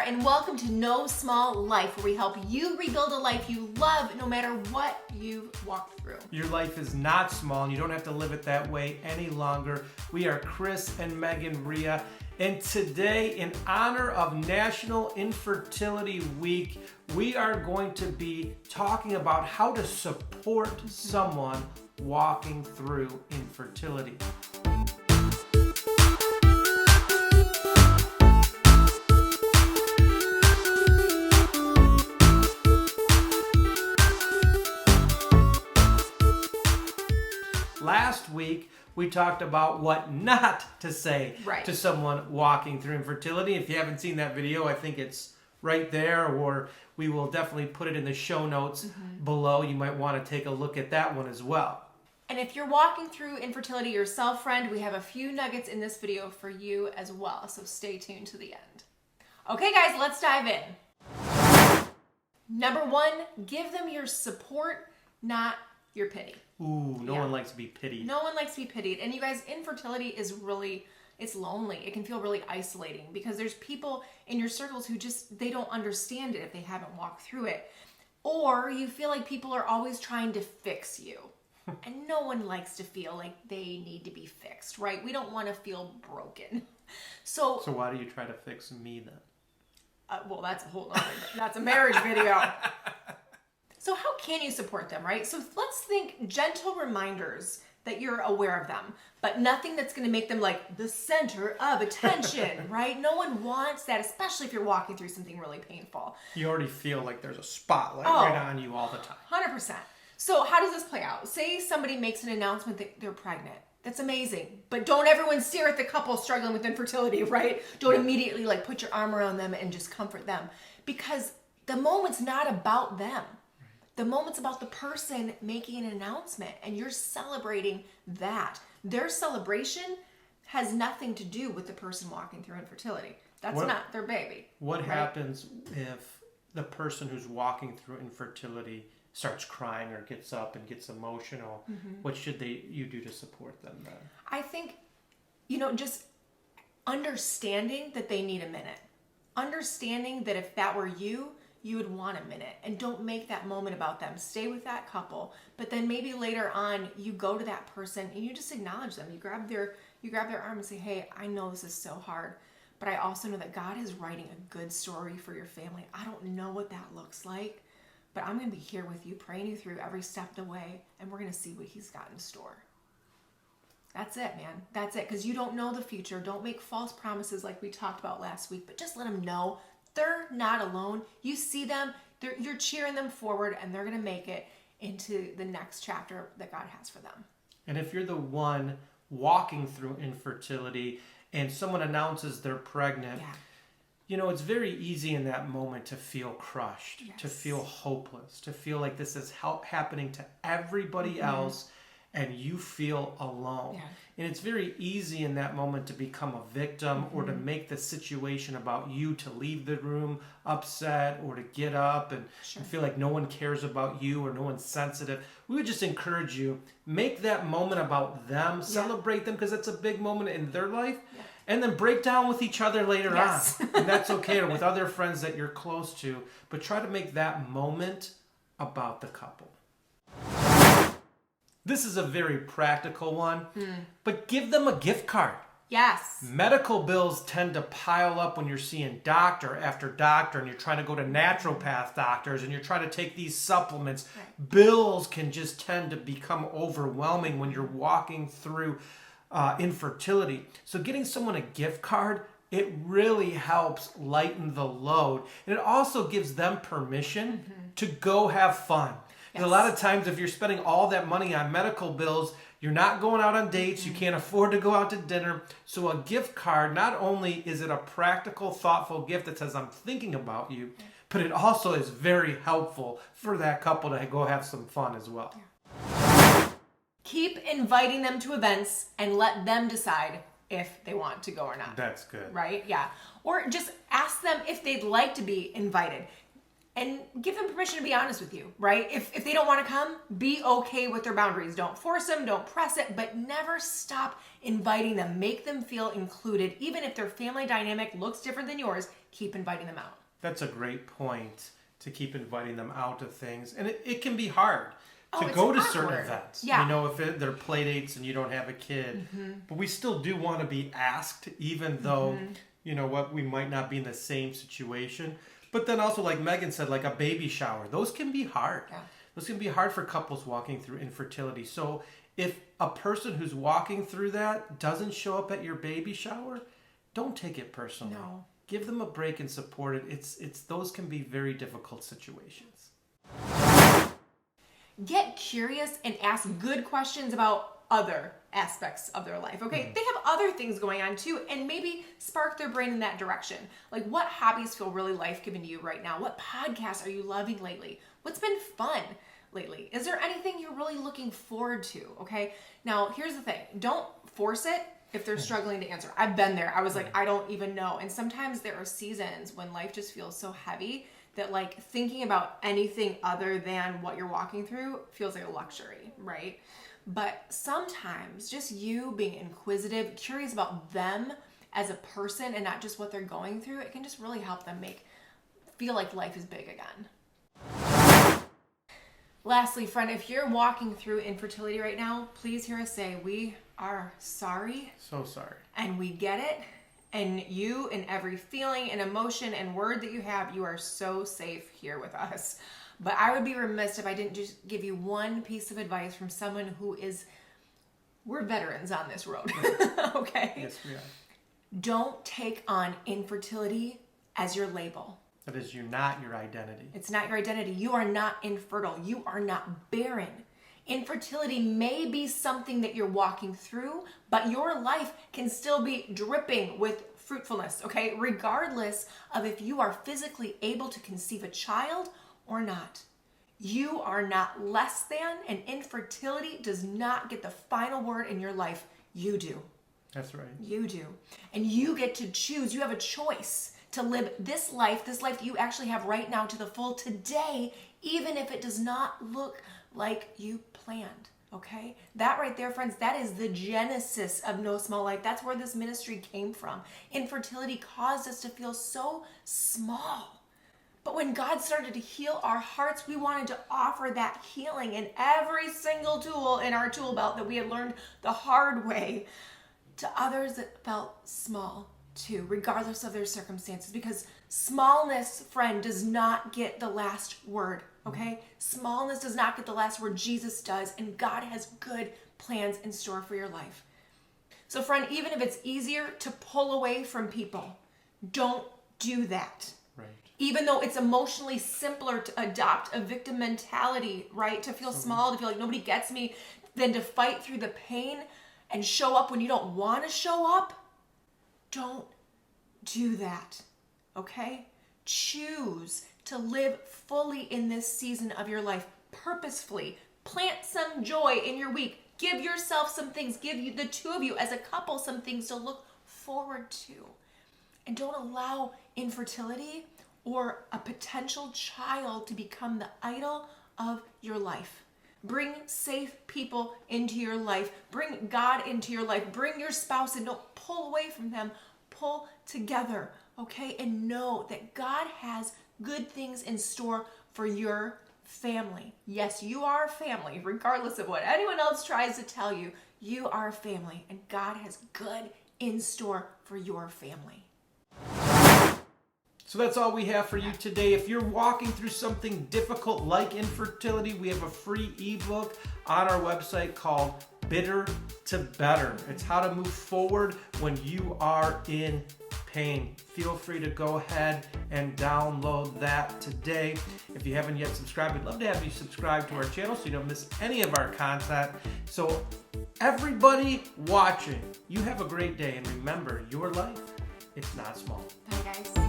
and welcome to No Small Life, where we help you rebuild a life you love no matter what you've walked through. Your life is not small and you don't have to live it that way any longer. We are Chris and Megan Rhea, and today, in honor of National Infertility Week, we are going to be talking about how to support someone walking through infertility. Last week, we talked about what not to say to someone walking through infertility. If you haven't seen that video, I think it's right there, or we will definitely put it in the show notes below. You might want to take a look at that one as well. And if you're walking through infertility yourself, friend, we have a few nuggets in this video for you as well, so stay tuned to the end. Okay, guys, let's dive in. Number one, give them your support, not your pity. Ooh, no one likes to be pitied. No one likes to be pitied. And you guys, infertility is really, it's lonely. It can feel really isolating because there's people in your circles who just, they don't understand it if they haven't walked through it. Or you feel like people are always trying to fix you. And no one likes to feel like they need to be fixed, right? We don't want to feel broken. So why do you try to fix me then? Well, that's a whole other, that's a marriage video. So how can you support them, right? So let's think gentle reminders that you're aware of them, but nothing that's going to make them like the center of attention, right? No one wants that, especially if you're walking through something really painful. You already feel like there's a spotlight right on you all the time. 100%. So how does this play out? Say somebody makes an announcement that they're pregnant. That's amazing. But don't everyone stare at the couple struggling with infertility, right? Don't immediately like put your arm around them and just comfort them, because the moment's not about them. The moment's about the person making an announcement, and you're celebrating that. Their celebration has nothing to do with the person walking through infertility. That's not their baby. What happens if the person who's walking through infertility starts crying or gets up and gets emotional? What should you do to support them then? I think, just understanding that they need a minute. Understanding that if that were you would want a minute, and don't make that moment about them. Stay with that couple, but then maybe later on you go to that person and you just acknowledge them. You grab their arm and say, "Hey, I know this is so hard, but I also know that God is writing a good story for your family. I don't know what that looks like, but I'm going to be here with you, praying you through every step of the way, and we're going to see what He's got in store." That's it, man. That's it, because you don't know the future. Don't make false promises like we talked about last week, but just let them know they're not alone. You see them, you're cheering them forward, and they're going to make it into the next chapter that God has for them. And if you're the one walking through infertility and someone announces they're pregnant, it's very easy in that moment to feel crushed, to feel hopeless, to feel like this is happening to everybody else and you feel alone. And it's very easy in that moment to become a victim or to make the situation about you, to leave the room upset or to get up and feel like no one cares about you or no one's sensitive. We would just encourage you, make that moment about them, celebrate them because it's a big moment in their life, and then break down with each other later on. And that's okay, or with other friends that you're close to, but try to make that moment about the couple. This is a very practical one, but give them a gift card. Yes. Medical bills tend to pile up when you're seeing doctor after doctor and you're trying to go to naturopath doctors and you're trying to take these supplements. Bills can just tend to become overwhelming when you're walking through infertility. So getting someone a gift card, it really helps lighten the load. And it also gives them permission to go have fun. And a lot of times if you're spending all that money on medical bills, you're not going out on dates, you can't afford to go out to dinner. So a gift card, not only is it a practical, thoughtful gift that says, "I'm thinking about you," but it also is very helpful for that couple to go have some fun as well. Keep inviting them to events and let them decide if they want to go or not. That's good. Right? Yeah. Or just ask them if they'd like to be invited. And give them permission to be honest with you, right? If they don't want to come, be okay with their boundaries. Don't force them, don't press it, but never stop inviting them. Make them feel included. Even if their family dynamic looks different than yours, keep inviting them out. That's a great point, to keep inviting them out to things. And it can be hard to it's go to awkward. certain events. Yeah. You know, if they're play dates and you don't have a kid. But we still do want to be asked, even though, you know what, we might not be in the same situation. But then also, like Megan said, like a baby shower. Those can be hard. Yeah. Those can be hard for couples walking through infertility. So if a person who's walking through that doesn't show up at your baby shower, don't take it personally. No. Give them a break and support it. It's those can be very difficult situations. Get curious and ask good questions about other aspects of their life, okay? They have other things going on too, and maybe spark their brain in that direction. Like, what hobbies feel really life-giving to you right now? What podcasts are you loving lately? What's been fun lately? Is there anything you're really looking forward to, okay? Now, here's the thing. Don't force it if they're struggling to answer. I've been there. I was like, I don't even know. And sometimes there are seasons when life just feels so heavy that like thinking about anything other than what you're walking through feels like a luxury, right? But sometimes just you being inquisitive, curious about them as a person and not just what they're going through, it can just really help them feel like life is big again. Lastly, friend, if you're walking through infertility right now, please hear us say, we are sorry. So sorry. And we get it. And you, in every feeling and emotion and word that you have, you are so safe here with us. But I would be remiss if I didn't just give you one piece of advice from someone we're veterans on this road, okay? Yes, we are. Don't take on infertility as your label. That is not your identity. It's not your identity. You are not infertile. You are not barren. Infertility may be something that you're walking through, but your life can still be dripping with fruitfulness, okay? Regardless of if you are physically able to conceive a child or not. You are not less than, and infertility does not get the final word in your life. You do. That's right. You do. And you get to choose. You have a choice to live this life that you actually have right now to the full today, even if it does not look like you planned, okay? That right there, friends, that is the genesis of No Small Life. That's where this ministry came from. Infertility caused us to feel so small. But when God started to heal our hearts, we wanted to offer that healing in every single tool in our tool belt that we had learned the hard way to others that felt small too, regardless of their circumstances, because smallness, friend, does not get the last word, okay? Smallness does not get the last word. Jesus does, and God has good plans in store for your life. So, friend, even if it's easier to pull away from people, don't do that. Right. Even though it's emotionally simpler to adopt a victim mentality, right? To feel small, to feel like nobody gets me, than to fight through the pain and show up when you don't want to show up. Don't do that, okay? Choose to live fully in this season of your life, purposefully. Plant some joy in your week. Give yourself some things. Give you, the two of you as a couple, some things to look forward to. And don't allow infertility or a potential child to become the idol of your life. Bring safe people into your life. Bring God into your life. Bring your spouse and don't pull away from them. Pull together, okay? And know that God has good things in store for your family. Yes, you are a family, regardless of what anyone else tries to tell you. You are a family, and God has good in store for your family. So that's all we have for you today. If you're walking through something difficult like infertility, we have a free ebook on our website called Bitter to Better. It's how to move forward when you are in pain. Feel free to go ahead and download that today. If you haven't yet subscribed, we'd love to have you subscribe to our channel so you don't miss any of our content. So everybody watching, you have a great day, and remember, your life, it's not small. Bye, guys.